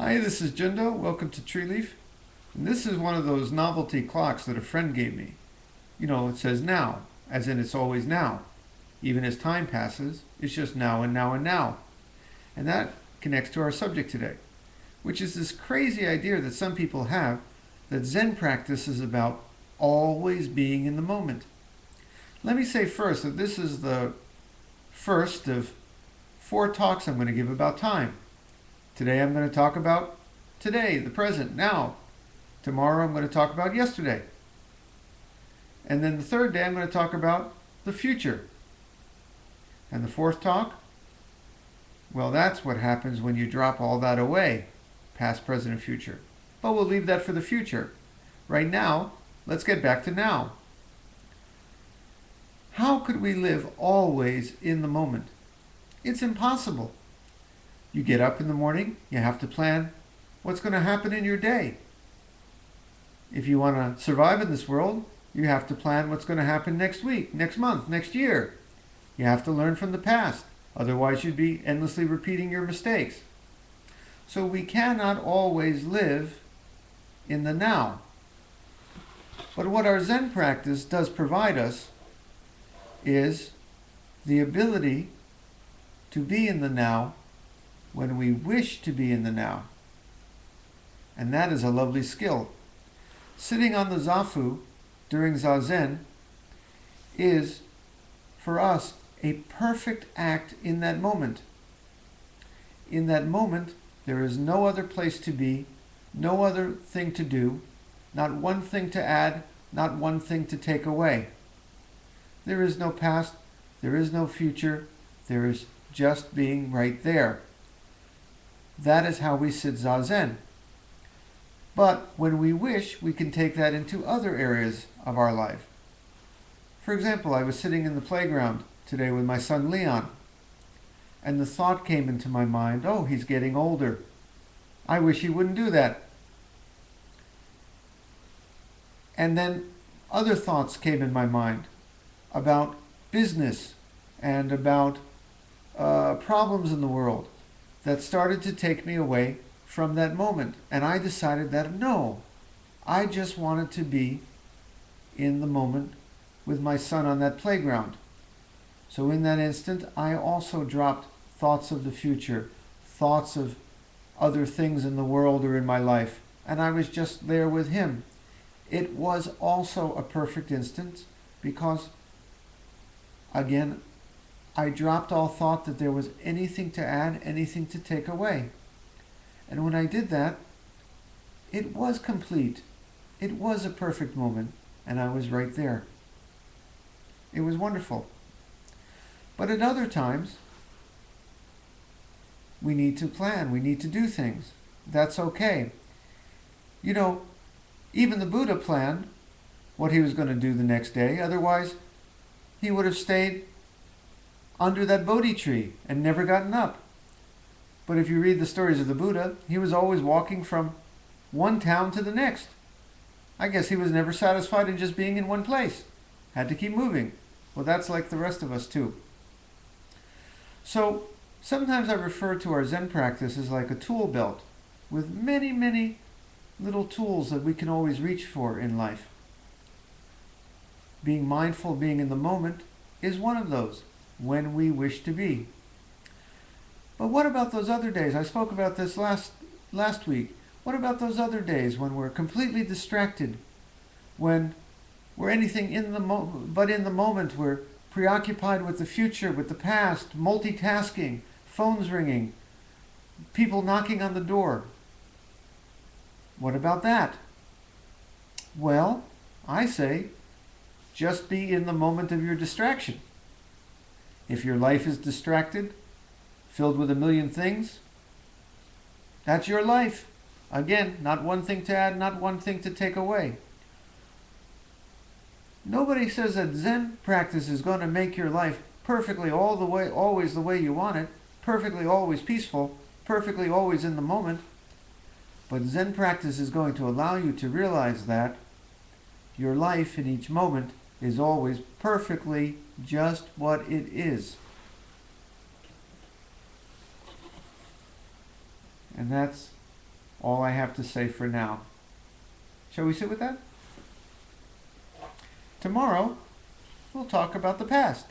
Hi, this is Jindo. Welcome to Tree Leaf. And this is one of those novelty clocks that a friend gave me. You know, it says now, as in it's always now. Even as time passes, it's just now and now and now. And that connects to our subject today, which is this crazy idea that some people have that Zen practice is about always being in the moment. Let me say first that this is the first of 4 talks I'm going to give about time. Today I'm going to talk about today, the present, now. Tomorrow I'm going to talk about yesterday. And then the third day I'm going to talk about the future. And the fourth talk, well, that's what happens when you drop all that away, past, present, and future. But we'll leave that for the future. Right now, let's get back to now. How could we live always in the moment? It's impossible. You get up in the morning, you have to plan what's going to happen in your day. If you want to survive in this world, you have to plan what's going to happen next week, next month, next year. You have to learn from the past. Otherwise, you'd be endlessly repeating your mistakes. So we cannot always live in the now. But what our Zen practice does provide us is the ability to be in the now when we wish to be in the now. And that is a lovely skill. Sitting on the zafu during zazen is, for us, a perfect act in that moment. In that moment, there is no other place to be, no other thing to do, not one thing to add, not one thing to take away. There is no past, there is no future, there is just being right there. That is how we sit zazen. But when we wish, we can take that into other areas of our life. For example, I was sitting in the playground today with my son Leon, and the thought came into my mind, oh, he's getting older. I wish he wouldn't do that. And then other thoughts came in my mind about business and about problems in the world that started to take me away from that moment. And I decided that no, I just wanted to be in the moment with my son on that playground. So in that instant, I also dropped thoughts of the future, thoughts of other things in the world or in my life, and I was just there with him. It was also a perfect instant because, again, I dropped all thought that there was anything to add, anything to take away. And when I did that, it was complete. It was a perfect moment, and I was right there. It was wonderful. But at other times, we need to plan, we need to do things. That's okay. You know, even the Buddha planned what he was going to do the next day. Otherwise, he would have stayed under that Bodhi tree and never gotten up. But if you read the stories of the Buddha, he was always walking from one town to the next. I guess he was never satisfied in just being in one place. Had to keep moving. Well, that's like the rest of us too. So sometimes I refer to our Zen practice as like a tool belt with many, many little tools that we can always reach for in life. Being mindful, being in the moment is one of those, when we wish to be. But what about those other days? I spoke about this last week. What about those other days when we're completely distracted, when we're anything in the but in the moment we're preoccupied with the future, with the past, multitasking, phones ringing, people knocking on the door? What about that? Well, I say, just be in the moment of your distraction. If your life is distracted, filled with a million things, that's your life. Again, not one thing to add, not one thing to take away. Nobody says that Zen practice is going to make your life perfectly all the way, always the way you want it, perfectly always peaceful, perfectly always in the moment. But Zen practice is going to allow you to realize that your life in each moment is always perfectly just what it is. And that's all I have to say for now. Shall we sit with that? Tomorrow, we'll talk about the past.